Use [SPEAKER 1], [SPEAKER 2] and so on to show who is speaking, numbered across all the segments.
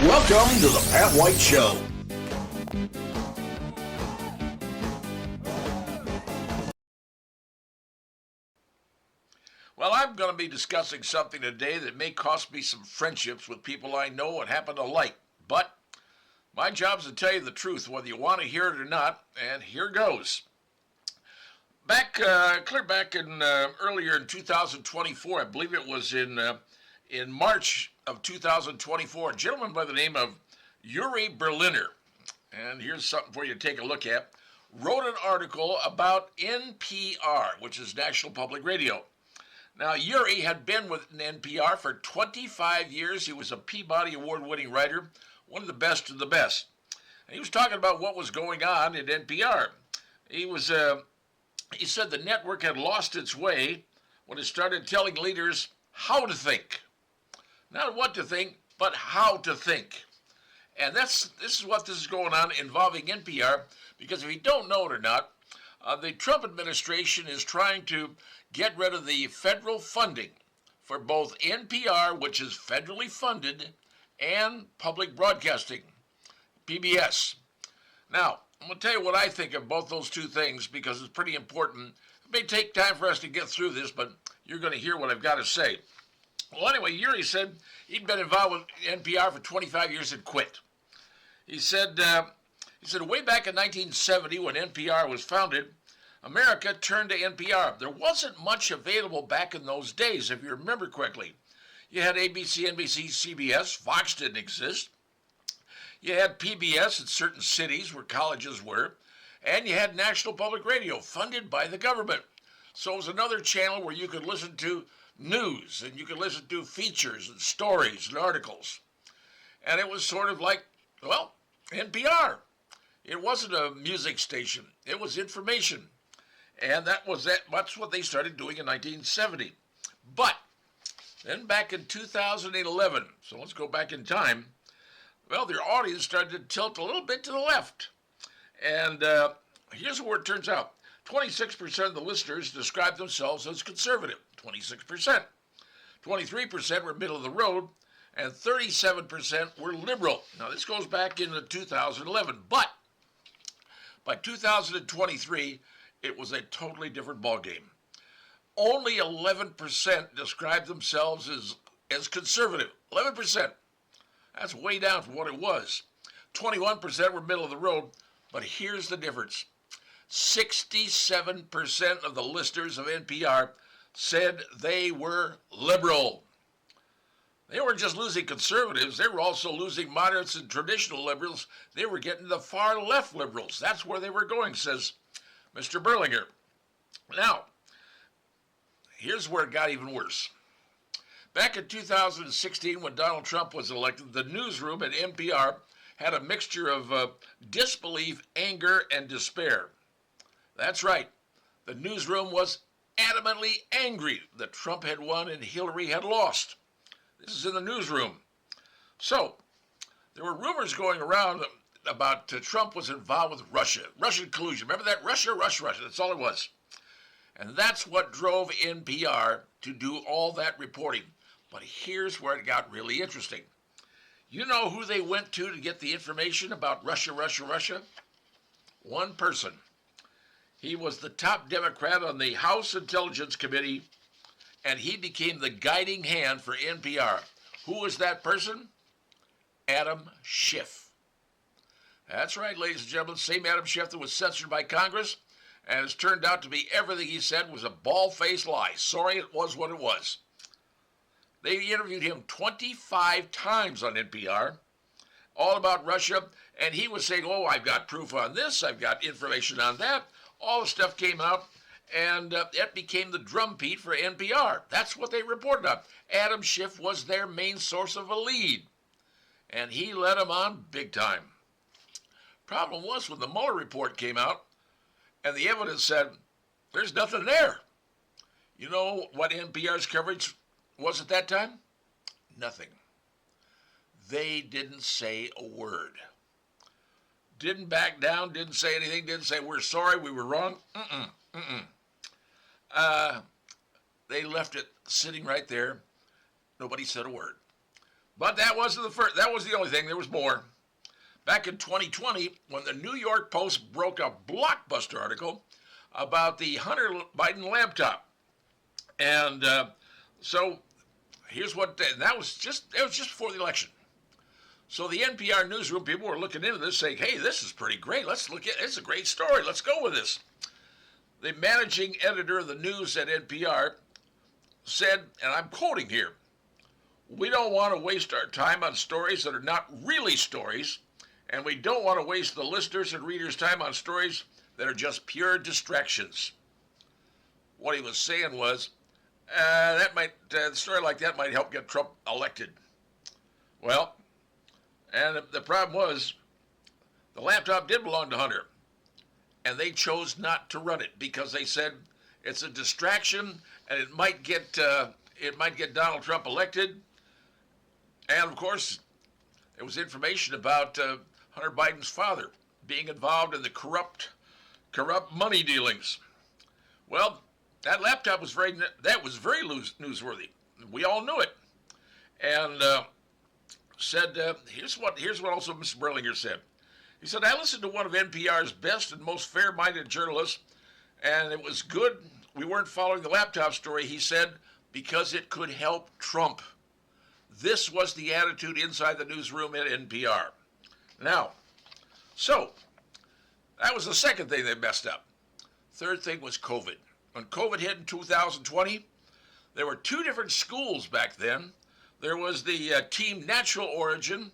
[SPEAKER 1] Welcome to the Pat White Show.
[SPEAKER 2] Well, I'm going to be discussing something today that may cost me some friendships with people I know and happen to like. But my job is to tell you the truth, whether you want to hear it or not, and here goes. Clear back in earlier in 2024, I believe it was in March of 2024, a gentleman by the name of Yuri Berliner, and here's something for you to take a look at, wrote an article about NPR, which is National Public Radio. Now, Yuri had been with NPR for 25 years. He was a Peabody Award-winning writer, one of the best of the best. And he was talking about what was going on at NPR. He said the network had lost its way when it started telling leaders how to think. Not what to think, but how to think. And this is what this is going on involving NPR, because if you don't know it or not, the Trump administration is trying to get rid of the federal funding for both NPR, which is federally funded, and public broadcasting, PBS. Now, I'm going to tell you what I think of both those two things because it's pretty important. It may take time for us to get through this, but you're going to hear what I've got to say. Well, anyway, Yuri said he'd been involved with NPR for 25 years and quit. He said way back in 1970 when NPR was founded, America turned to NPR. There wasn't much available back in those days, if you remember correctly. You had ABC, NBC, CBS. Fox didn't exist. You had PBS in certain cities where colleges were. And you had National Public Radio, funded by the government. So it was another channel where you could listen to news, and you could listen to features and stories and articles. And it was sort of like, well, NPR. It wasn't a music station. It was information. And that's what they started doing in 1970. But then back in 2011, so let's go back in time, well, their audience started to tilt a little bit to the left. And here's where it turns out. 26% of the listeners described themselves as conservative, 26%. 23% were middle of the road, and 37% were liberal. Now, this goes back into 2011, but by 2023, it was a totally different ballgame. Only 11% described themselves as conservative. 11%. That's way down from what it was. 21% were middle of the road, but here's the difference. 67% of the listeners of NPR said they were liberal. They weren't just losing conservatives, they were also losing moderates and traditional liberals. They were getting the far left liberals. That's where they were going, says Mr. Berlinger. Now, here's where it got even worse. Back in 2016, when Donald Trump was elected, the newsroom at NPR had a mixture of disbelief, anger, and despair. That's right. The newsroom was adamantly angry that Trump had won and Hillary had lost. This is in the newsroom. So, there were rumors going around about Trump was involved with Russia. Russian collusion. Remember that? Russia. That's all it was. And that's what drove NPR to do all that reporting. But here's where it got really interesting. You know who they went to get the information about Russia? One person. He was the top Democrat on the House Intelligence Committee, and he became the guiding hand for NPR. Who was that person? Adam Schiff. That's right, ladies and gentlemen, same Adam Schiff that was censored by Congress, and it's turned out to be everything he said was a bald-faced lie. Sorry, it was what it was. They interviewed him 25 times on NPR, all about Russia, and he was saying, oh, I've got proof on this, I've got information on that. All the stuff came out, and it became the drumbeat for NPR. That's what they reported on. Adam Schiff was their main source of a lead, and he led them on big time. Problem was when the Mueller report came out, and the evidence said, there's nothing there. You know what NPR's coverage was at that time? Nothing. They didn't say a word. Didn't back down, didn't say anything, didn't say, we're sorry, we were wrong. They left it sitting right there. Nobody said a word. But that wasn't the first. That was the only thing. There was more. Back in 2020, when the New York Post broke a blockbuster article about the Hunter Biden laptop, and so here's what that was just. It was just before the election. So the NPR newsroom people were looking into this, saying, "Hey, this is pretty great. Let's look at. It's a great story. Let's go with this." The managing editor of the news at NPR said, and I'm quoting here, "We don't want to waste our time on stories that are not really stories, and we don't want to waste the listeners' and readers' time on stories that are just pure distractions." What he was saying was, a story like that might help get Trump elected. Well, and the problem was, the laptop did belong to Hunter, and they chose not to run it because they said it's a distraction and it might get Donald Trump elected. And of course, there was information about Hunter Biden's father being involved in the corrupt money dealings. Well, that laptop was very newsworthy. We all knew it, and said here's what also Mr. Berlinger said. He said, "I listened to one of NPR's best and most fair-minded journalists, and it was good we weren't following the laptop story," he said, "because it could help Trump." This was the attitude inside the newsroom at NPR. Now, so that was the second thing they messed up. Third thing was COVID. When COVID hit in 2020, there were two different schools back then. There was the Team Natural Origin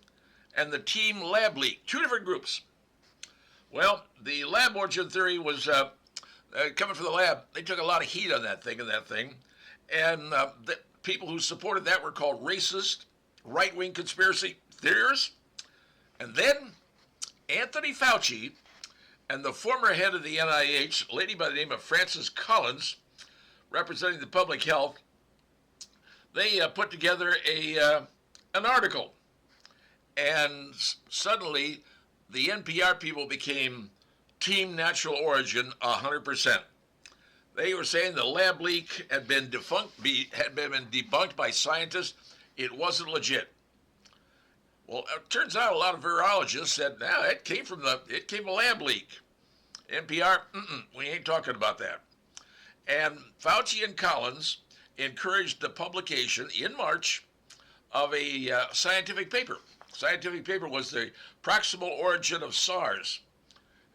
[SPEAKER 2] and the Team Lab Leak, two different groups. Well, the lab origin theory was coming from the lab. They took a lot of heat on that thing. And the people who supported that were called racist, right-wing conspiracy theorists. And then Anthony Fauci and the former head of the NIH, a lady by the name of Frances Collins, representing the public health, they put together an article. And suddenly, the NPR people became Team Natural Origin 100%. They were saying the lab leak had been debunked by scientists. It wasn't legit. Well, it turns out a lot of virologists said, "No, it came from a lab leak." NPR, we ain't talking about that. And Fauci and Collins encouraged the publication in March of a scientific paper. Scientific paper was the proximal origin of SARS.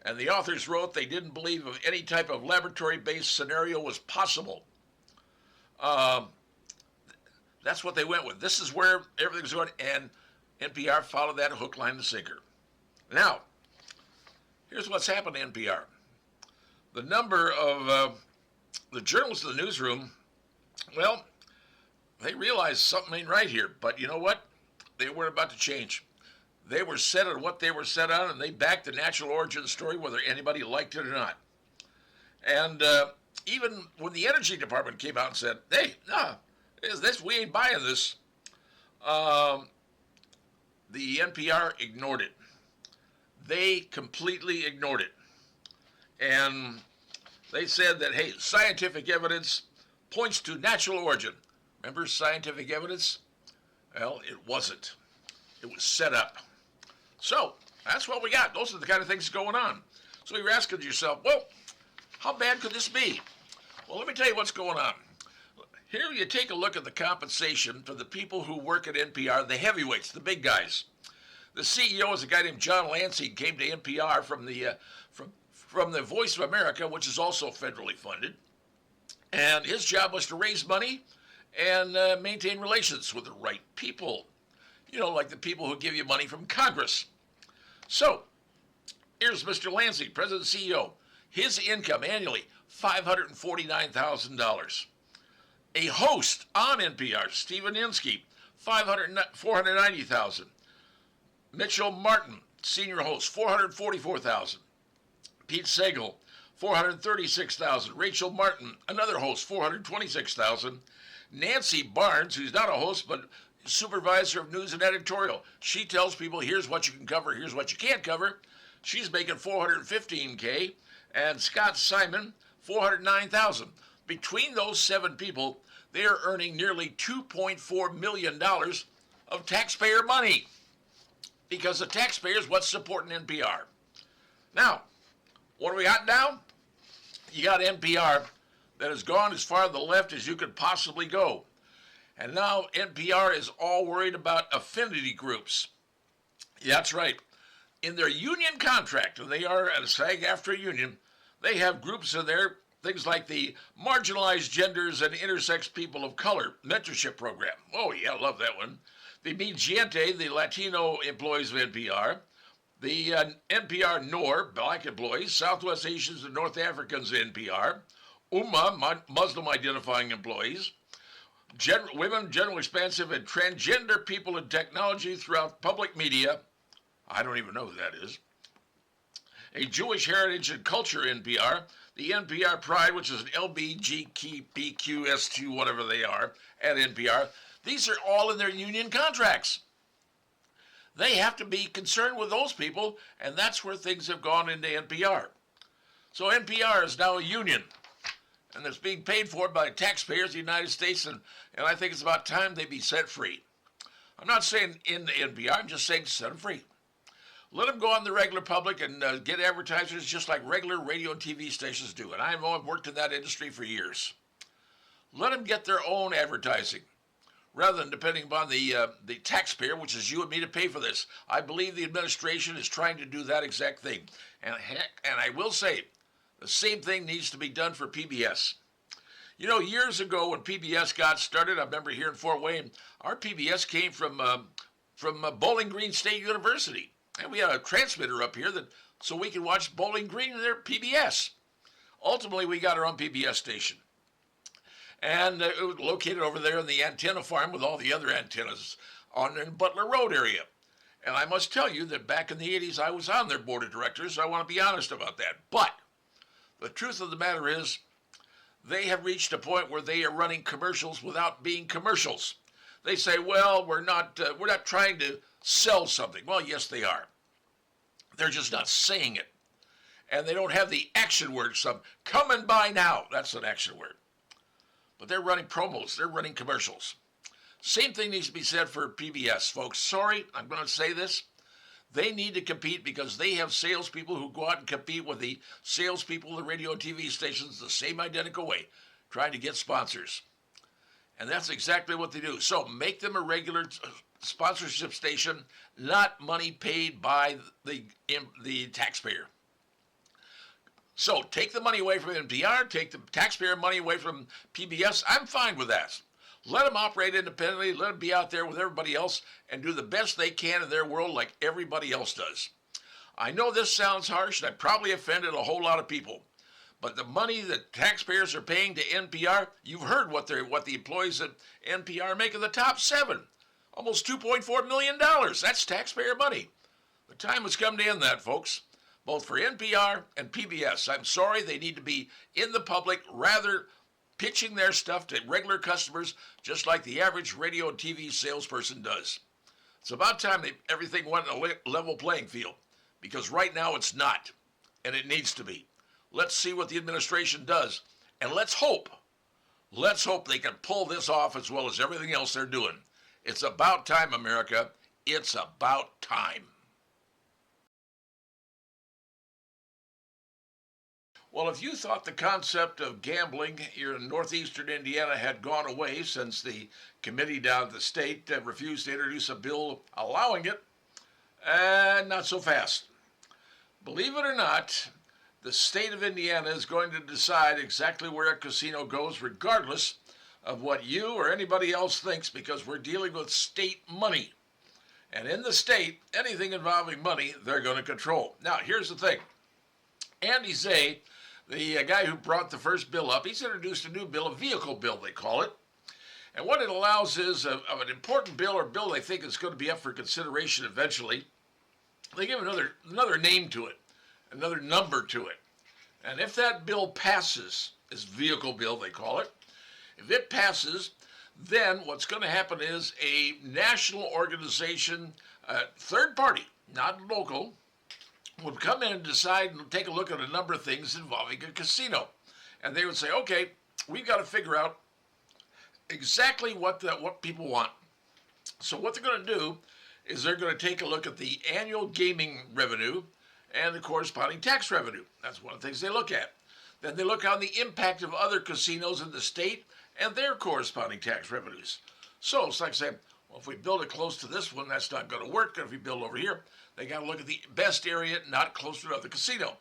[SPEAKER 2] And the authors wrote they didn't believe of any type of laboratory-based scenario was possible. That's what they went with. This is where everything's going, and NPR followed that hook, line, and sinker. Now, here's what's happened to NPR. The number of the journalists in the newsroom, well, they realized something ain't right here. But you know what? They weren't about to change. They were set on what they were set on, and they backed the natural origin story, whether anybody liked it or not. And even when the energy department came out and said, "Hey, we ain't buying this," the NPR ignored it. They completely ignored it. And they said that, hey, scientific evidence points to natural origin. Remember scientific evidence? Well, it wasn't. It was set up. So that's what we got. Those are the kind of things going on. So you're asking yourself, well, how bad could this be? Well, let me tell you what's going on. Here you take a look at the compensation for the people who work at NPR, the heavyweights, the big guys. The CEO is a guy named John Lansing, came to NPR from the Voice of America, which is also federally funded. And his job was to raise money and maintain relations with the right people. You know, like the people who give you money from Congress. So, here's Mr. Lansing, President and CEO. His income annually, $549,000. A host on NPR, Stephen Inskeep, $490,000. Mitchell Martin, senior host, $444,000. Pete Sagal, $436,000. Rachel Martin, another host, $426,000. Nancy Barnes, who's not a host but supervisor of news and editorial, she tells people here's what you can cover, here's what you can't cover. She's making $415K, and Scott Simon, $409,000. Between those 7 people, they are earning nearly $2.4 million of taxpayer money, because the taxpayer is what's supporting NPR. Now, what do we got now? You got NPR that has gone as far to the left as you could possibly go. And now NPR is all worried about affinity groups. Yeah, that's right. In their union contract, and they are a SAG-AFTRA union, they have groups in there, things like the Marginalized Genders and Intersex People of Color Mentorship Program. Oh, yeah, love that one. The Mi Gente, the Latino employees of NPR. The NPR NOR, Black employees. Southwest Asians and North Africans NPR. Muslim identifying employees. Women, gender expansive, and transgender people in technology throughout public media. I don't even know who that is. A Jewish heritage and culture NPR. The NPR Pride, which is an LBGTBQS2, whatever they are, at NPR. These are all in their union contracts. They have to be concerned with those people, and that's where things have gone into NPR. So NPR is now a union, and it's being paid for by taxpayers of the United States, and I think it's about time they be set free. I'm not saying in the NPR, I'm just saying set them free. Let them go on the regular public and get advertisers just like regular radio and TV stations do, and I know I've worked in that industry for years. Let them get their own advertising, rather than depending upon the taxpayer, which is you and me, to pay for this. I believe the administration is trying to do that exact thing. And I will say, the same thing needs to be done for PBS. You know, years ago when PBS got started, I remember here in Fort Wayne, our PBS came from Bowling Green State University. And we had a transmitter up here so we could watch Bowling Green and their PBS. Ultimately, we got our own PBS station. And it was located over there in the antenna farm with all the other antennas on the Butler Road area. And I must tell you that back in the 80s, I was on their board of directors. I want to be honest about that. But the truth of the matter is, they have reached a point where they are running commercials without being commercials. They say, well, we're not trying to sell something. Well, yes, they are. They're just not saying it. And they don't have the action word. Come and buy now. That's an action word. But they're running promos. They're running commercials. Same thing needs to be said for PBS, folks. Sorry, I'm going to say this. They need to compete because they have salespeople who go out and compete with the salespeople of the radio and TV stations the same identical way, trying to get sponsors. And that's exactly what they do. So make them a regular sponsorship station, not money paid by the taxpayer. So take the money away from NPR, take the taxpayer money away from PBS. I'm fine with that. Let them operate independently. Let them be out there with everybody else and do the best they can in their world like everybody else does. I know this sounds harsh, and I probably offended a whole lot of people. But the money that taxpayers are paying to NPR, you've heard what the employees at NPR make in the top 7. Almost $2.4 million. That's taxpayer money. The time has come to end that, folks. Both for NPR and PBS. I'm sorry, they need to be in the public, rather pitching their stuff to regular customers, just like the average radio and TV salesperson does. It's about time everything went on a level playing field, because right now it's not, and it needs to be. Let's see what the administration does, and let's hope they can pull this off as well as everything else they're doing. It's about time, America. It's about time. Well, if you thought the concept of gambling here in northeastern Indiana had gone away since the committee down at the state refused to introduce a bill allowing it, not so fast. Believe it or not, the state of Indiana is going to decide exactly where a casino goes, regardless of what you or anybody else thinks, because we're dealing with state money. And in the state, anything involving money, they're going to control. Now, here's the thing. Andy Zay, the guy who brought the first bill up, he's introduced a new bill, a vehicle bill, they call it. And what it allows is of an important bill or bill they think is going to be up for consideration eventually, they give another name to it, another number to it. And if that bill passes, this vehicle bill they call it, if it passes, then what's going to happen is a national organization, third party, not local, would come in and decide and take a look at a number of things involving a casino. And they would say, okay, we've got to figure out exactly what people want. So what they're going to do is they're going to take a look at the annual gaming revenue and the corresponding tax revenue. That's one of the things they look at. Then they look on the impact of other casinos in the state and their corresponding tax revenues. So it's like saying, well, if we build it close to this one, that's not going to work. If we build over here, they got to look at the best area, not close to another casino.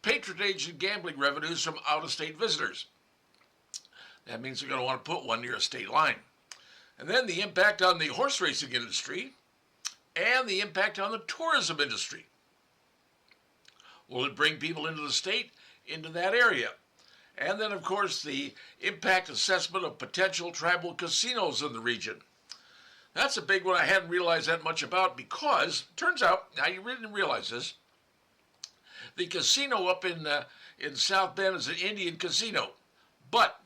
[SPEAKER 2] Patronage and gambling revenues from out-of-state visitors. That means they're going to want to put one near a state line. And then the impact on the horse racing industry and the impact on the tourism industry. Will it bring people into the state, into that area? And then, of course, the impact assessment of potential tribal casinos in the region. That's a big one I hadn't realized that much about because, turns out, I really didn't realize this, the casino up in South Bend is an Indian casino. But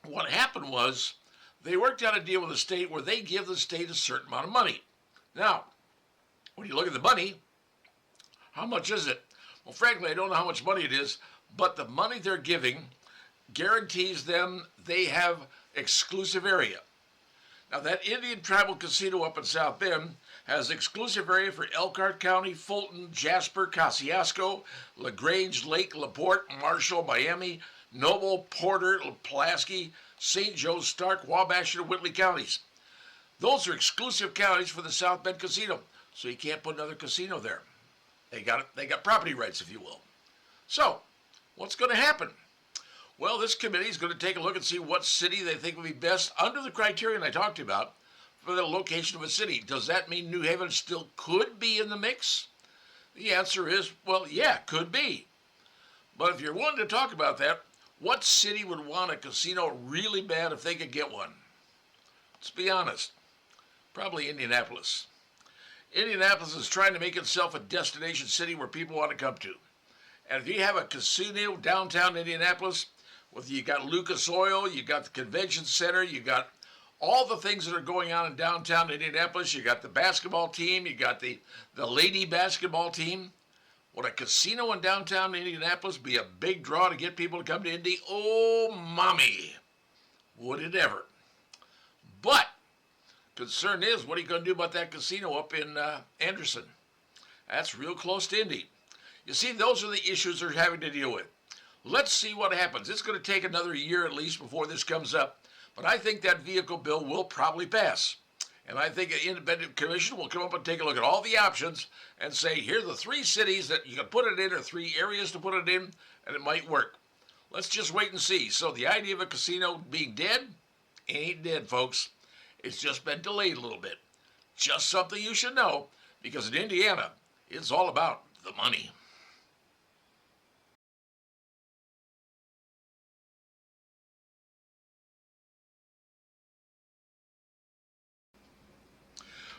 [SPEAKER 2] what happened was they worked out a deal with the state where they give the state a certain amount of money. Now, when you look at the money, how much is it? Well, frankly, I don't know how much money it is, but the money they're giving guarantees them they have exclusive area. Now, that Indian tribal casino up in South Bend has exclusive area for Elkhart County, Fulton, Jasper, Kosciuszko, LaGrange, Lake, LaPorte, Marshall, Miami, Noble, Porter, Pulaski, St. Joe, Stark, Wabash, and Whitley counties. Those are exclusive counties for the South Bend Casino, so you can't put another casino there. They got property rights, if you will. So, what's going to happen? Well, this committee is going to take a look and see what city they think would be best under the criterion I talked about for the location of a city. Does that mean New Haven still could be in the mix? The answer is, well, yeah, could be. But if you're willing to talk about that, what city would want a casino really bad if they could get one? Let's be honest. Probably Indianapolis. Indianapolis is trying to make itself a destination city where people want to come to. And if you have a casino downtown Indianapolis, you got Lucas Oil, you got the convention center, you got all the things that are going on in downtown Indianapolis, you got the basketball team, you got the lady basketball team. Would a casino in downtown Indianapolis be a big draw to get people to come to Indy? Oh, mommy, would it ever? But concern is, what are you going to do about that casino up in Anderson? That's real close to Indy. You see, those are the issues they're having to deal with. Let's see what happens. It's going to take another year at least before this comes up, but I think that vehicle bill will probably pass. And I think an independent commission will come up and take a look at all the options and say, here are the 3 cities that you can put it in or 3 areas to put it in, and it might work. Let's just wait and see. So the idea of a casino being dead ain't dead, folks. It's just been delayed a little bit. Just something you should know, because in Indiana, it's all about the money.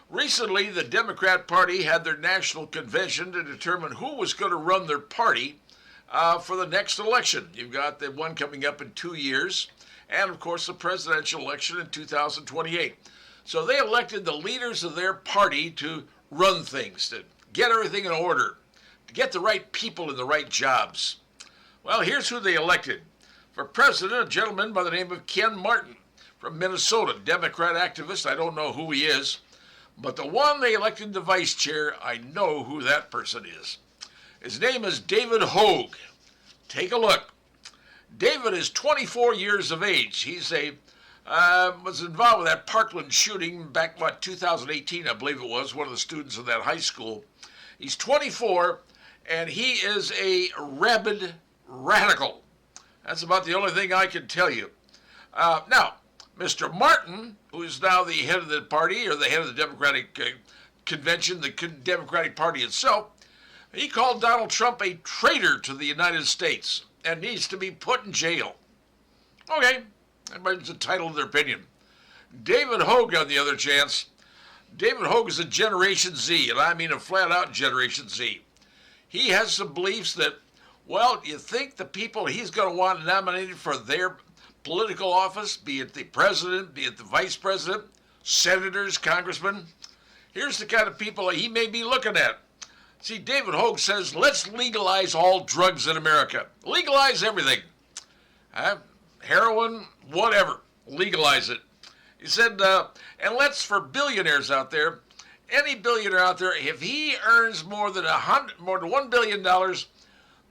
[SPEAKER 2] Recently, the Democrat Party had their national convention to determine who was going to run their party for the next election. You've got the one coming up in 2 years, and of course the presidential election in 2028. So they elected the leaders of their party to run things, to get everything in order, to get the right people in the right jobs. Well, here's who they elected. For president, a gentleman by the name of Ken Martin from Minnesota, Democrat activist. I don't know who he is. But the one they elected the vice chair, I know who that person is. His name is David Hogue. Take a look. David is 24 years of age. He's was involved with that Parkland shooting back, 2018, I believe it was, one of the students of that high school. He's 24, and he is a rabid radical. That's about the only thing I can tell you. Now, Mr. Martin, who is now the head of the party, or the head of the Democratic convention, the Democratic Party itself, he called Donald Trump a traitor to the United States and needs to be put in jail. Okay, everybody's entitled to their opinion. David Hogue, on the other chance, David Hogue is a Generation Z, and I mean a flat-out Generation Z. He has some beliefs that, well, you think the people he's going to want nominated for their political office, be it the president, be it the vice president, senators, congressmen, here's the kind of people he may be looking at. See, David Hogue says, let's legalize all drugs in America. Legalize everything. Heroin, whatever. Legalize it. He said, and let's, for billionaires out there, any billionaire out there, if he earns more than $1 billion,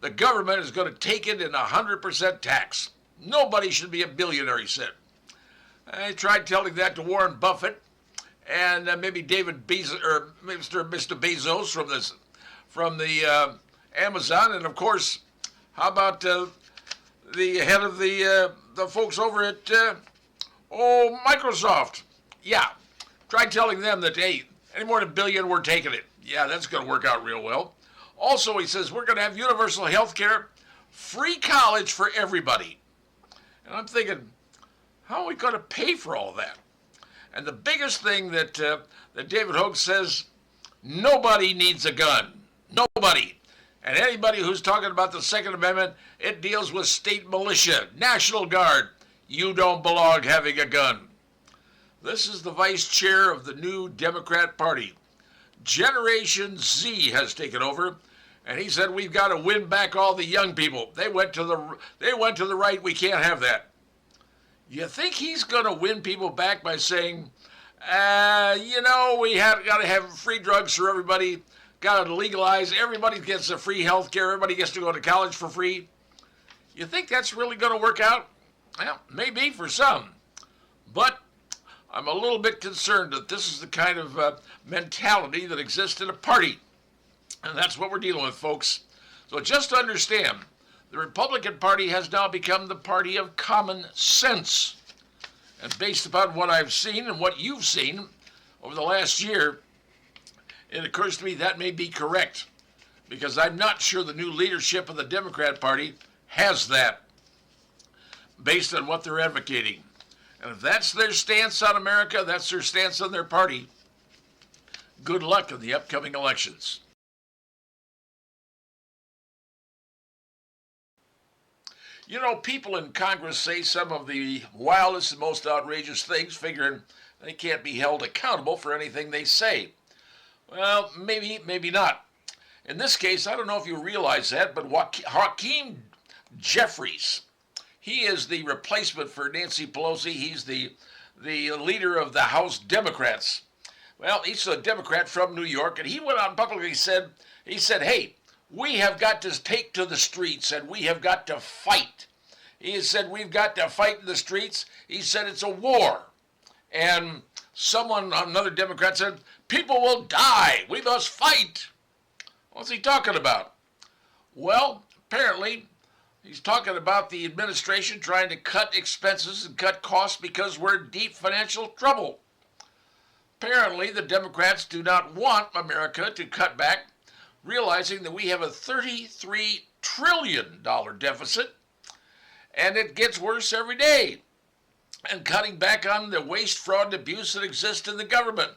[SPEAKER 2] the government is going to take it in 100% tax. Nobody should be a billionaire, he said. I tried telling that to Warren Buffett and maybe David Bezos or Mr. Bezos from the Amazon, and of course, how about the head of the folks over at Microsoft? Yeah, try telling them that, hey, any more than $1 billion, we're taking it. Yeah, that's going to work out real well. Also, he says we're going to have universal health care, free college for everybody. And I'm thinking, how are we going to pay for all that? And the biggest thing that David Hogue says, nobody needs a gun. Nobody. And anybody who's talking about the Second Amendment, it deals with state militia, National Guard. You don't belong having a gun. This is the vice chair of the new Democrat Party. Generation Z has taken over, and he said we've got to win back all the young people. They went to the right. We can't have that. You think he's going to win people back by saying, we got to have free drugs for everybody, got to legalize, everybody gets a free health care, everybody gets to go to college for free? You think that's really going to work out? Well, maybe for some. But I'm a little bit concerned that this is the kind of mentality that exists in a party. And that's what we're dealing with, folks. So just understand, the Republican Party has now become the party of common sense. And based upon what I've seen and what you've seen over the last year, it occurs to me that may be correct, because I'm not sure the new leadership of the Democrat Party has that, based on what they're advocating. And if that's their stance on America, that's their stance on their party, good luck in the upcoming elections. You know, people in Congress say some of the wildest and most outrageous things, figuring they can't be held accountable for anything they say. Well, maybe not. In this case, I don't know if you realize that, but Hakeem Jeffries, he is the replacement for Nancy Pelosi. He's the leader of the House Democrats. Well, he's a Democrat from New York, and he went out and publicly said, hey, we have got to take to the streets, and we have got to fight. He said, we've got to fight in the streets. He said, it's a war. And another Democrat said, people will die. We must fight. What's he talking about? Well, apparently, he's talking about the administration trying to cut expenses and cut costs because we're in deep financial trouble. Apparently, the Democrats do not want America to cut back, realizing that we have a $33 trillion deficit, and it gets worse every day, and cutting back on the waste, fraud, and abuse that exists in the government.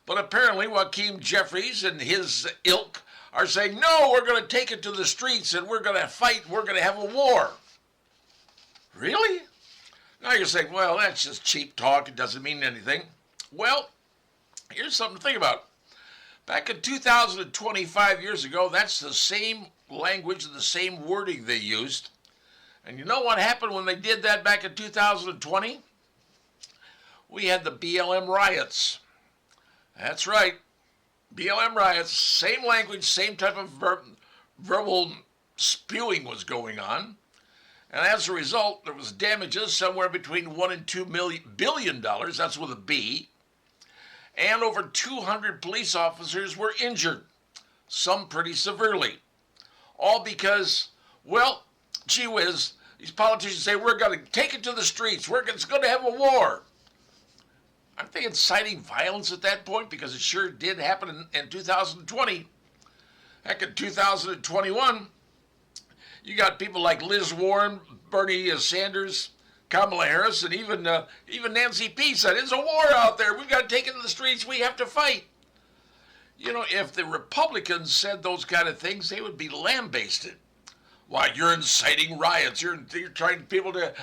[SPEAKER 2] But apparently, Hakeem Jeffries and his ilk are saying, no, we're going to take it to the streets, and we're going to fight, we're going to have a war. Really? Now you're saying, well, that's just cheap talk, it doesn't mean anything. Well, here's something to think about. Back in 2025 years ago, that's the same language and the same wording they used. And you know what happened when they did that back in 2020? We had the BLM riots. That's right. BLM riots, same language, same type of verbal spewing was going on. And as a result, there was damages somewhere between $1 and $2 billion, that's with a B. And over 200 police officers were injured, some pretty severely. All because, well, gee whiz, these politicians say we're going to take it to the streets, we're going to have a war. Aren't they inciting violence at that point? Because it sure did happen in 2020. Heck, in 2021, you got people like Liz Warren, Bernie Sanders, Kamala Harris, and even Nancy P. said, it's a war out there. We've got to take it to the streets. We have to fight. You know, if the Republicans said those kind of things, they would be lambasted. Why, you're inciting riots. You're trying people to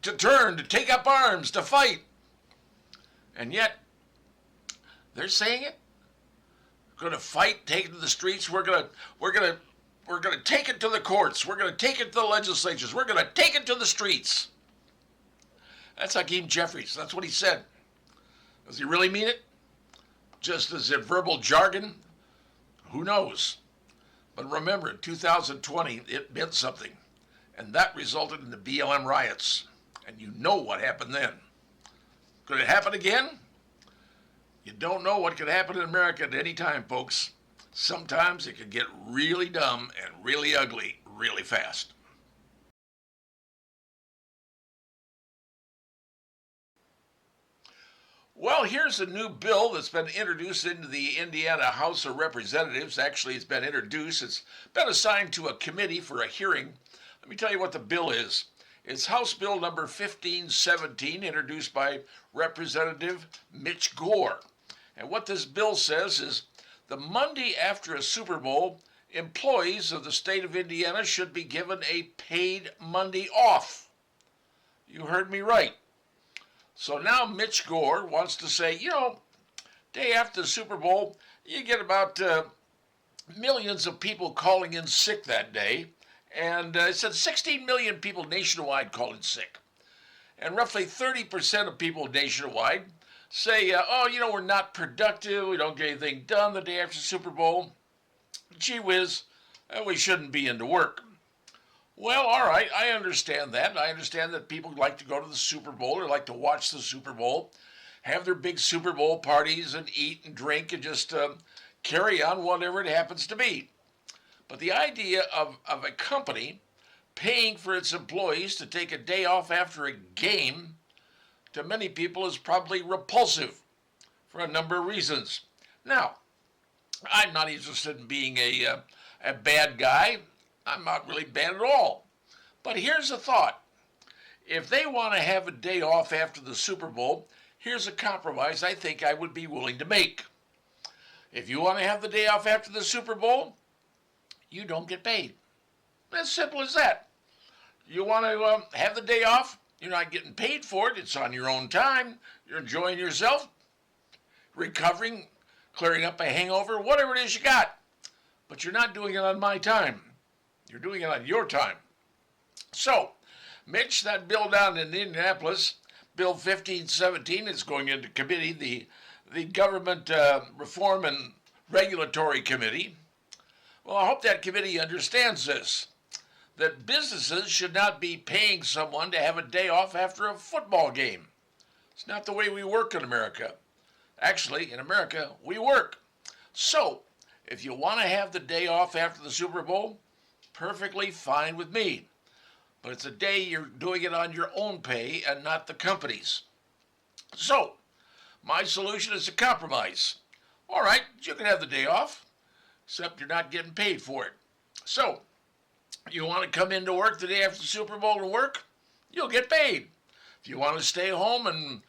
[SPEAKER 2] turn, to take up arms, to fight. And yet, they're saying it. We're going to fight, take it to the streets. We're going to take it to the courts. We're going to take it to the legislatures. We're going to take it to the streets. That's Hakeem Jeffries. That's what he said. Does he really mean it? Just as in verbal jargon? Who knows? But remember, in 2020, it meant something. And that resulted in the BLM riots. And you know what happened then. Could it happen again? You don't know what could happen in America at any time, folks. Sometimes it could get really dumb and really ugly really fast. Well, here's a new bill that's been introduced into the Indiana House of Representatives. Actually, it's been introduced. It's been assigned to a committee for a hearing. Let me tell you what the bill is. It's House Bill number 1517, introduced by Representative Mitch Gore. And what this bill says is the Monday after a Super Bowl, employees of the state of Indiana should be given a paid Monday off. You heard me right. So now Mitch Gore wants to say, day after the Super Bowl, you get about millions of people calling in sick that day. And it said 16 million people nationwide called in sick. And roughly 30% of people nationwide say, we're not productive, we don't get anything done the day after Super Bowl. Gee whiz, we shouldn't be into work. Well, all right, I understand that. I understand that people like to go to the Super Bowl or like to watch the Super Bowl, have their big Super Bowl parties and eat and drink and just carry on whatever it happens to be. But the idea of a company paying for its employees to take a day off after a game, to many people is probably repulsive for a number of reasons. Now, I'm not interested in being a bad guy. I'm not really bad at all. But here's a thought. If they want to have a day off after the Super Bowl, here's a compromise I think I would be willing to make. If you want to have the day off after the Super Bowl, you don't get paid. As simple as that. You want to have the day off, you're not getting paid for it. It's on your own time. You're enjoying yourself, recovering, clearing up a hangover, whatever it is you got. But you're not doing it on my time. You're doing it on your time. So, Mitch, that bill down in Indianapolis, Bill 1517, is going into committee, the Government Reform and Regulatory Committee. Well, I hope that committee understands this, that businesses should not be paying someone to have a day off after a football game. It's not the way we work in America. Actually, in America, we work. So, if you want to have the day off after the Super Bowl, perfectly fine with me. But it's a day you're doing it on your own pay and not the company's. So, my solution is a compromise. All right, you can have the day off, except you're not getting paid for it. So, you want to come into work the day after the Super Bowl and work? You'll get paid. If you want to stay home and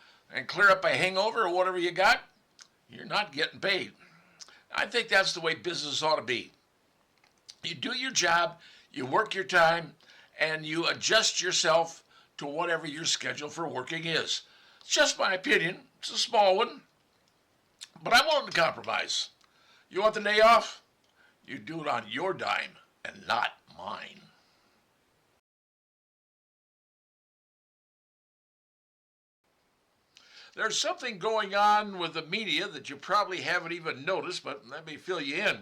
[SPEAKER 2] clear up a hangover or whatever you got, you're not getting paid. I think that's the way business ought to be. You do your job, you work your time, and you adjust yourself to whatever your schedule for working is. It's just my opinion. It's a small one, but I'm willing to compromise. You want the day off? You do it on your dime and not mine. There's something going on with the media that you probably haven't even noticed, but let me fill you in.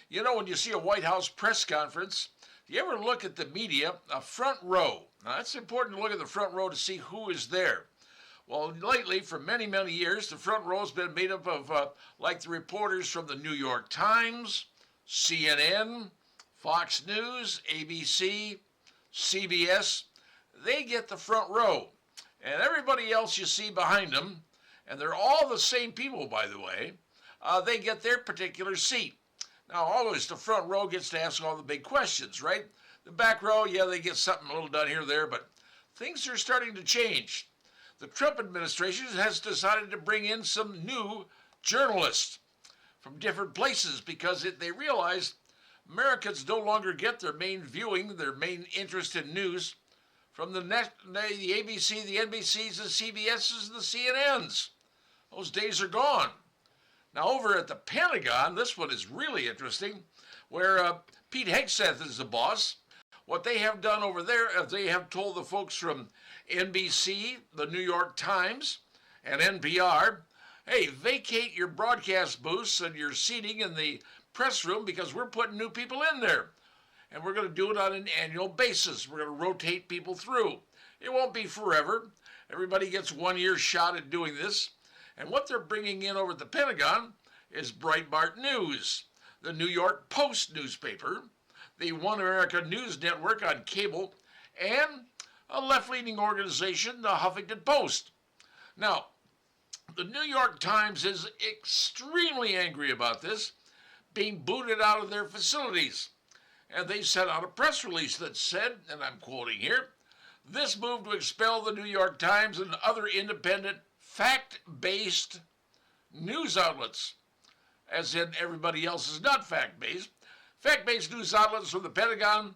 [SPEAKER 2] You know, when you see a White House press conference, if you ever look at the media, a front row. Now, it's important to look at the front row to see who is there. Well, lately, for many, many years, the front row has been made up of, like the reporters from the New York Times, CNN, Fox News, ABC, CBS. They get the front row. And everybody else you see behind them, and they're all the same people, by the way, they get their particular seat. Now, always the front row gets to ask all the big questions, right? The back row, yeah, they get something a little done here or there, but things are starting to change. The Trump administration has decided to bring in some new journalists from different places because they realize Americans no longer get their main viewing, their main interest in news from the ABC, the NBCs, the CBSs, and the CNNs. Those days are gone. Now, over at the Pentagon, this one is really interesting, where Pete Hegseth is the boss. What they have done over there, they have told the folks from NBC, the New York Times, and NPR hey, vacate your broadcast booths and your seating in the press room because we're putting new people in there. And we're going to do it on an annual basis. We're going to rotate people through. It won't be forever. Everybody gets 1 year shot at doing this. And what they're bringing in over at the Pentagon is Breitbart News, the New York Post newspaper, the One America News Network on cable, and a left-leaning organization, the Huffington Post. Now, the New York Times is extremely angry about this, being booted out of their facilities. And they sent out a press release that said, and I'm quoting here, this move to expel the New York Times and other independent, fact-based news outlets, as in everybody else is not fact-based. Fact-based news outlets from the Pentagon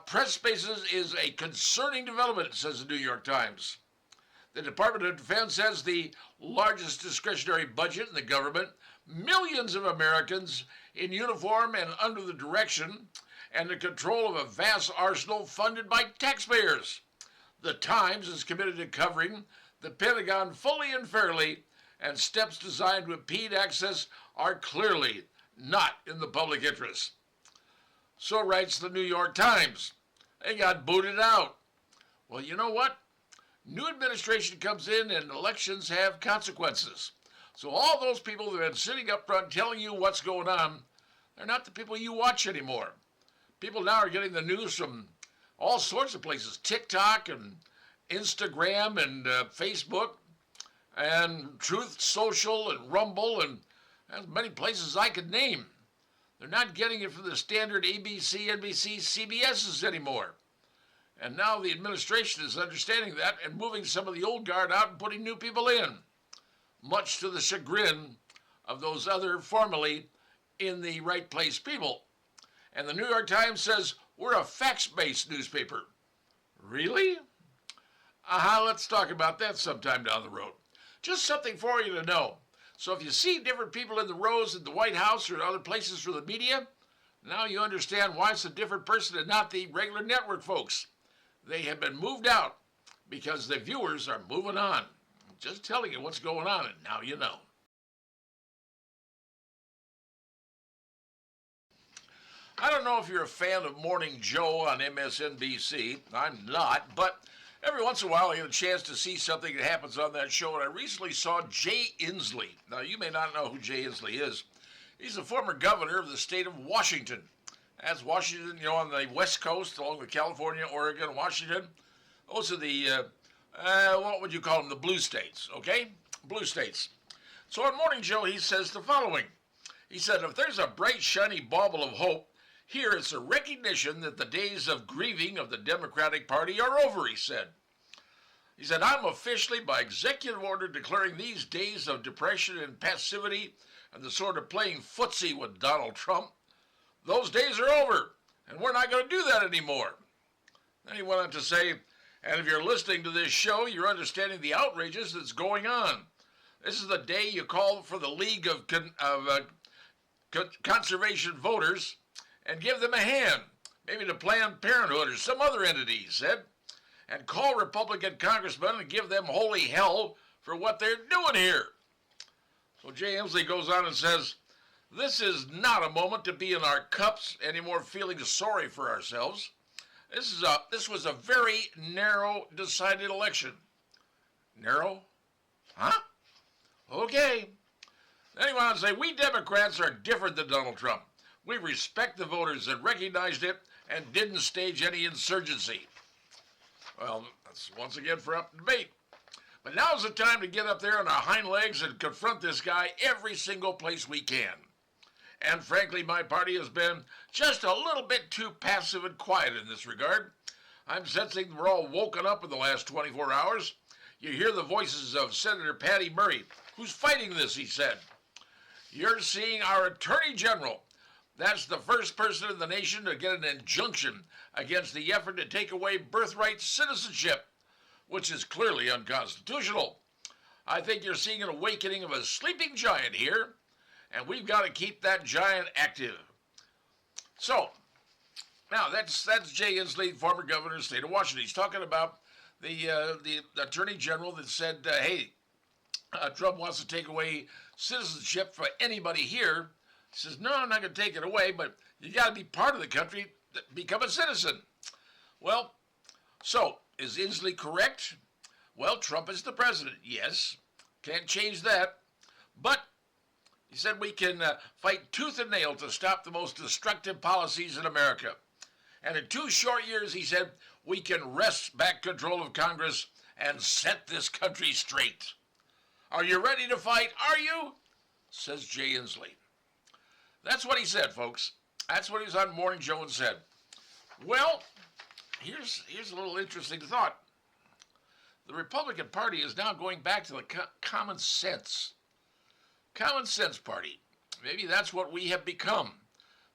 [SPEAKER 2] press spaces is a concerning development, says the New York Times. The Department of Defense has the largest discretionary budget in the government, millions of Americans in uniform and under the direction and the control of a vast arsenal funded by taxpayers. The Times is committed to covering the Pentagon fully and fairly, and steps designed to impede access are clearly not in the public interest. So writes the New York Times. They got booted out. Well, you know what? New administration comes in and elections have consequences. So all those people that have been sitting up front telling you what's going on, they're not the people you watch anymore. People now are getting the news from all sorts of places, TikTok and Instagram and Facebook and Truth Social and Rumble and as many places I could name. They're not getting it from the standard ABC, NBC, CBS's anymore. And now the administration is understanding that and moving some of the old guard out and putting new people in, much to the chagrin of those other formerly in the right place people. And the New York Times says, we're a facts-based newspaper. Really? Let's talk about that sometime down the road. Just something for you to know. So if you see different people in the rows at the White House or other places for the media, now you understand why it's a different person and not the regular network folks. They have been moved out because the viewers are moving on. Just telling you what's going on, and now you know. I don't know if you're a fan of Morning Joe on MSNBC. I'm not, but every once in a while I get a chance to see something that happens on that show, and I recently saw Jay Inslee. Now, you may not know who Jay Inslee is. He's the former governor of the state of Washington. That's Washington, on the West Coast, along with California, Oregon, Washington. Those are the, what would you call them, the blue states, okay? Blue states. So on Morning Joe, he says the following. He said, if there's a bright, shiny bauble of hope, here it's a recognition that the days of grieving of the Democratic Party are over, he said. He said, I'm officially, by executive order, declaring these days of depression and passivity and the sort of playing footsie with Donald Trump, those days are over, and we're not going to do that anymore. Then he went on to say, and if you're listening to this show, you're understanding the outrages that's going on. This is the day you call for the League of Conservation Voters and give them a hand, maybe to Planned Parenthood or some other entity, he said, and call Republican congressmen and give them holy hell for what they're doing here. So Jay Inslee goes on and says, this is not a moment to be in our cups anymore feeling sorry for ourselves. This was a very narrow, decided election. Narrow? Huh? Okay. Then he went on to say, we Democrats are different than Donald Trump. We respect the voters that recognized it and didn't stage any insurgency. Well, that's once again for up debate. But now's the time to get up there on our hind legs and confront this guy every single place we can. And frankly, my party has been just a little bit too passive and quiet in this regard. I'm sensing we're all woken up in the last 24 hours. You hear the voices of Senator Patty Murray, who's fighting this, he said. You're seeing our Attorney General. That's the first person in the nation to get an injunction against the effort to take away birthright citizenship, which is clearly unconstitutional. I think you're seeing an awakening of a sleeping giant here, and we've got to keep that giant active. So, now that's Jay Inslee, former governor of the state of Washington. He's talking about the Attorney General that said, hey, Trump wants to take away citizenship for anybody here. He says, no, I'm not going to take it away, but you got to be part of the country to become a citizen. Well, so is Inslee correct? Well, Trump is the president, yes. Can't change that. But he said we can fight tooth and nail to stop the most destructive policies in America. And in 2 short years, he said, we can wrest back control of Congress and set this country straight. Are you ready to fight? Are you? Says Jay Inslee. That's what he said, folks. That's what he was on Morning Joe and said. Well, here's a little interesting thought. The Republican Party is now going back to the common sense party. Maybe that's what we have become,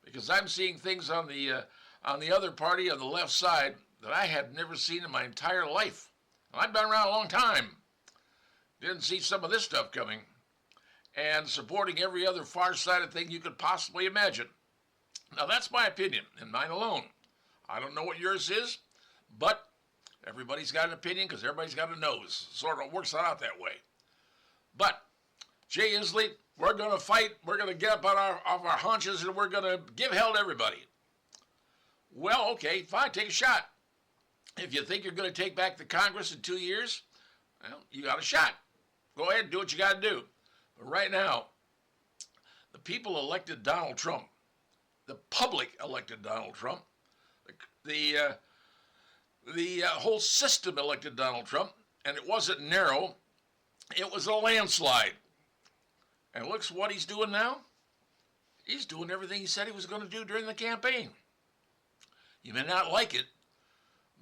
[SPEAKER 2] because I'm seeing things on the other party on the left side that I had never seen in my entire life. I've been around a long time. Didn't see some of this stuff coming, and supporting every other far-sided thing you could possibly imagine. Now, that's my opinion, and mine alone. I don't know what yours is, but everybody's got an opinion because everybody's got a nose. Sort of works out that way. But, Jay Inslee, we're going to fight. We're going to get up on off our haunches, and we're going to give hell to everybody. Well, okay, fine, take a shot. If you think you're going to take back the Congress in 2 years, well, you got a shot. Go ahead and do what you got to do. But right now, the people elected Donald Trump. The public elected Donald Trump. The whole system elected Donald Trump, and it wasn't narrow. It was a landslide. And looks what he's doing now. He's doing everything he said he was going to do during the campaign. You may not like it,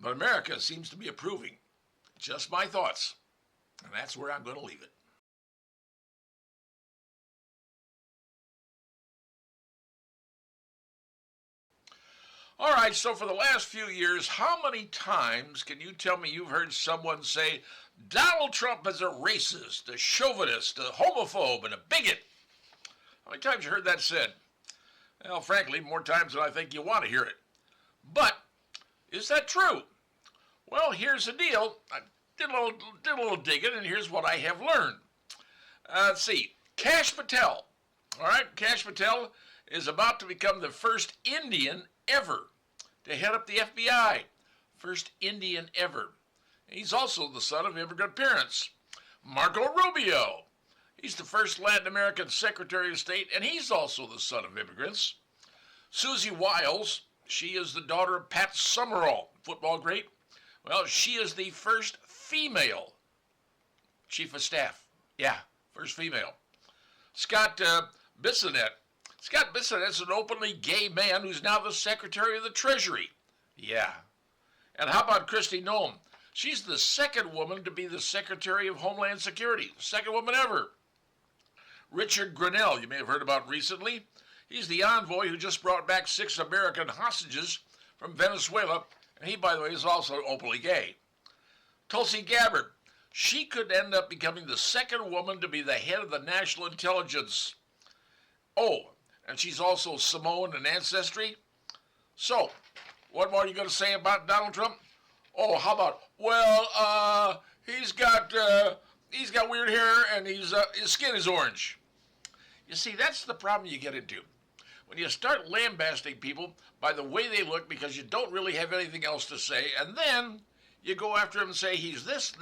[SPEAKER 2] but America seems to be approving. Just my thoughts. And that's where I'm going to leave it. All right, so for the last few years, how many times can you tell me you've heard someone say, Donald Trump is a racist, a chauvinist, a homophobe, and a bigot? How many times you heard that said? Well, frankly, more times than I think you want to hear it. But is that true? Well, here's the deal. I did a little digging, and here's what I have learned. Let's see. Kash Patel. All right, Kash Patel is about to become the first Indian ever to head up the FBI. First Indian ever. He's also the son of immigrant parents. Marco Rubio. He's the first Latin American Secretary of State, and he's also the son of immigrants. Susie Wiles. She is the daughter of Pat Summerall, football great. Well, she is the first female chief of staff. Yeah, first female. Scott Bissonette. Scott Bissonette's an openly gay man who's now the Secretary of the Treasury. Yeah. And how about Kristi Noem? She's the second woman to be the Secretary of Homeland Security. Second woman ever. Richard Grenell, you may have heard about recently. He's the envoy who just brought back 6 American hostages from Venezuela, and he, by the way, is also openly gay. Tulsi Gabbard, she could end up becoming the second woman to be the head of the National Intelligence. Oh, and she's also Samoan in ancestry. So, what more are you going to say about Donald Trump? Oh, how about, well, he's got weird hair and his skin is orange. You see, that's the problem you get into. When you start lambasting people by the way they look because you don't really have anything else to say, and then you go after him and say he's this,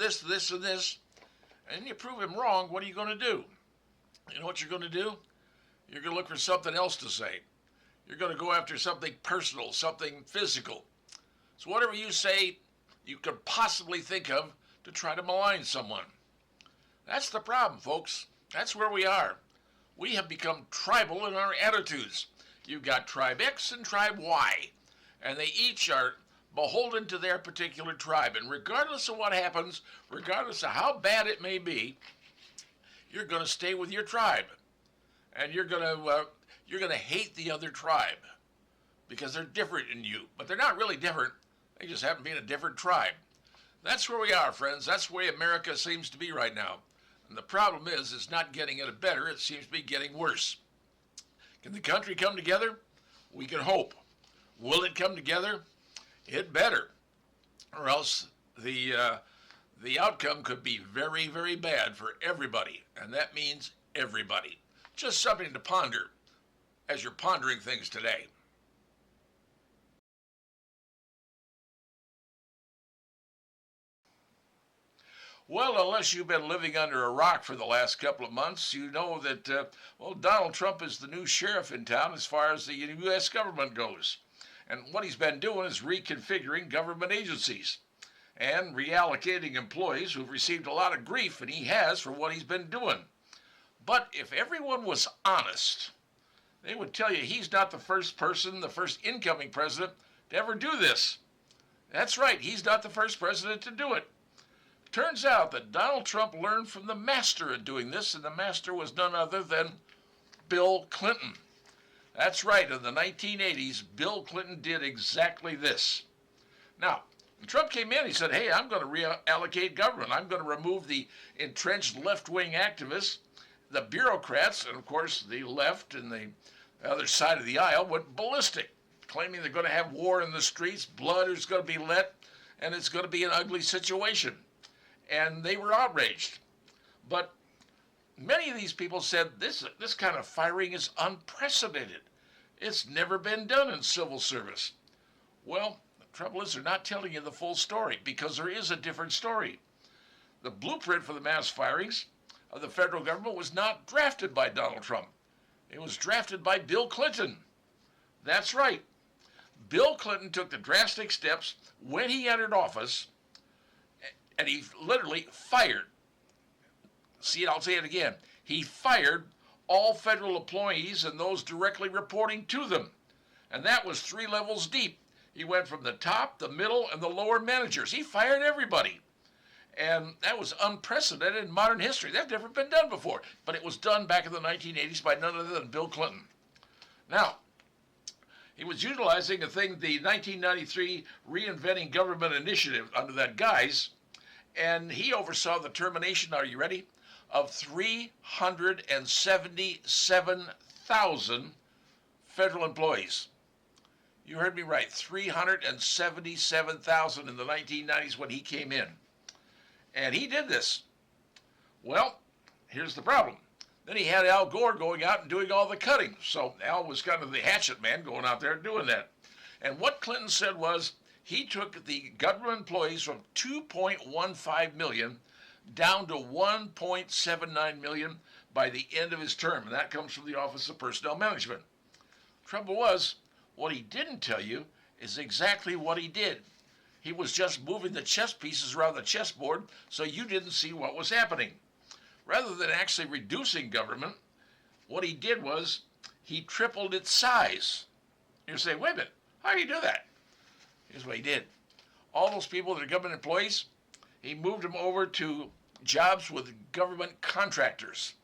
[SPEAKER 2] and this, and you prove him wrong, what are you going to do? You know what you're going to do? You're going to look for something else to say. You're going to go after something personal, something physical. So whatever you say, you could possibly think of to try to malign someone. That's the problem, folks. That's where we are. We have become tribal in our attitudes. You've got Tribe X and Tribe Y, and they each are beholden to their particular tribe. And regardless of what happens, regardless of how bad it may be, you're going to stay with your tribe. And you're going to hate the other tribe because they're different than you. But they're not really different. They just happen to be in a different tribe. That's where we are, friends. That's the way America seems to be right now. And the problem is, it's not getting any better. It seems to be getting worse. Can the country come together? We can hope. Will it come together? It better. Or else the the outcome could be very, very bad for everybody, and that means everybody. Just something to ponder as you're pondering things today. Well, unless you've been living under a rock for the last couple of months, you know that, Donald Trump is the new sheriff in town as far as the U.S. government goes. And what he's been doing is reconfiguring government agencies and reallocating employees who've received a lot of grief, and he has, for what he's been doing. But if everyone was honest, they would tell you he's not the first person, the first incoming president, to ever do this. That's right, he's not the first president to do it. Turns out that Donald Trump learned from the master in doing this, and the master was none other than Bill Clinton. That's right, in the 1980s, Bill Clinton did exactly this. Now, when Trump came in, he said, hey, I'm going to reallocate government. I'm going to remove the entrenched left-wing activists, the bureaucrats, and of course the left and the other side of the aisle went ballistic, claiming they're going to have war in the streets, blood is going to be let, and it's going to be an ugly situation. And they were outraged. But many of these people said this kind of firing is unprecedented. It's never been done in civil service. Well, the trouble is they're not telling you the full story, because there is a different story. The blueprint for the mass firings of the federal government was not drafted by Donald Trump. It was drafted by Bill Clinton. That's right. Bill Clinton took the drastic steps when he entered office, and he literally fired. See, I'll say it again. He fired all federal employees and those directly reporting to them. And that was 3 levels deep. He went from the top, the middle, and the lower managers. He fired everybody. And that was unprecedented in modern history. That's never been done before. But it was done back in the 1980s by none other than Bill Clinton. Now, he was utilizing the 1993 Reinventing Government Initiative under that guise, and he oversaw the termination, are you ready, of 377,000 federal employees. You heard me right, 377,000 in the 1990s when he came in. And he did this. Well, here's the problem. Then he had Al Gore going out and doing all the cutting. So Al was kind of the hatchet man going out there and doing that. And what Clinton said was he took the government employees from 2.15 million down to 1.79 million by the end of his term. And that comes from the Office of Personnel Management. Trouble was, what he didn't tell you is exactly what he did. He was just moving the chess pieces around the chessboard so you didn't see what was happening. Rather than actually reducing government, what he did was he tripled its size. You say, wait a minute, how do you do that? Here's what he did. All those people that are government employees, he moved them over to jobs with government contractors.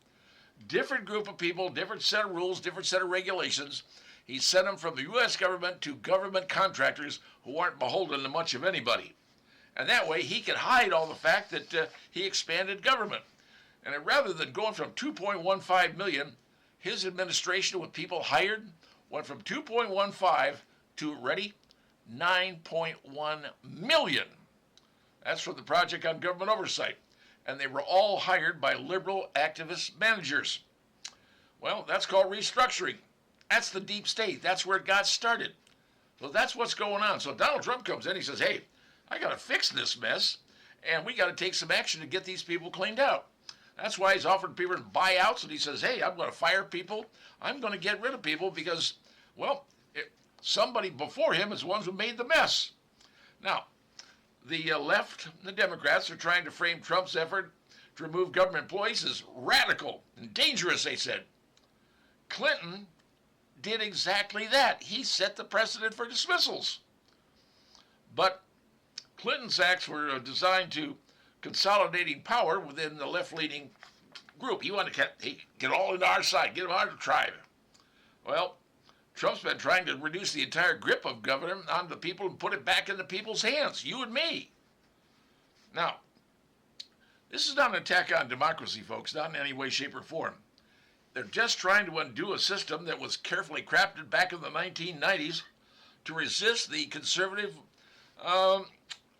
[SPEAKER 2] Different group of people, different set of rules, different set of regulations. He sent them from the U.S. government to government contractors who aren't beholden to much of anybody. And that way he could hide all the fact that he expanded government. And rather than going from 2.15 million, his administration with people hired went from 2.15 to, ready, 9.1 million. That's from the Project on Government Oversight. And they were all hired by liberal activist managers. Well, that's called restructuring. That's the deep state. That's where it got started. So that's what's going on. So Donald Trump comes in, he says, hey, I got to fix this mess, and we got to take some action to get these people cleaned out. That's why he's offered people buyouts, and he says, hey, I'm going to fire people. I'm going to get rid of people because, well, somebody before him is the ones who made the mess. Now, the left, the Democrats, are trying to frame Trump's effort to remove government employees as radical and dangerous, they said. Clinton did exactly that. He set the precedent for dismissals. But Clinton's acts were designed to consolidating power within the left-leaning group. He wanted to get all into our side, get them out of the tribe. Well, Trump's been trying to reduce the entire grip of government on the people and put it back into people's hands, you and me. Now, this is not an attack on democracy, folks, not in any way, shape, or form. They're just trying to undo a system that was carefully crafted back in the 1990s to resist the conservative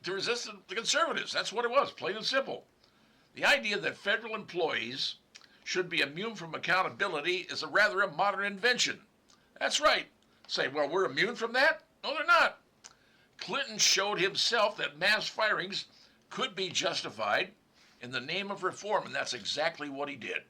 [SPEAKER 2] to resist the conservatives. That's what it was, plain and simple. The idea that federal employees should be immune from accountability is rather a modern invention. That's right. Say, well, we're immune from that? No, they're not. Clinton showed himself that mass firings could be justified in the name of reform, and that's exactly what he did.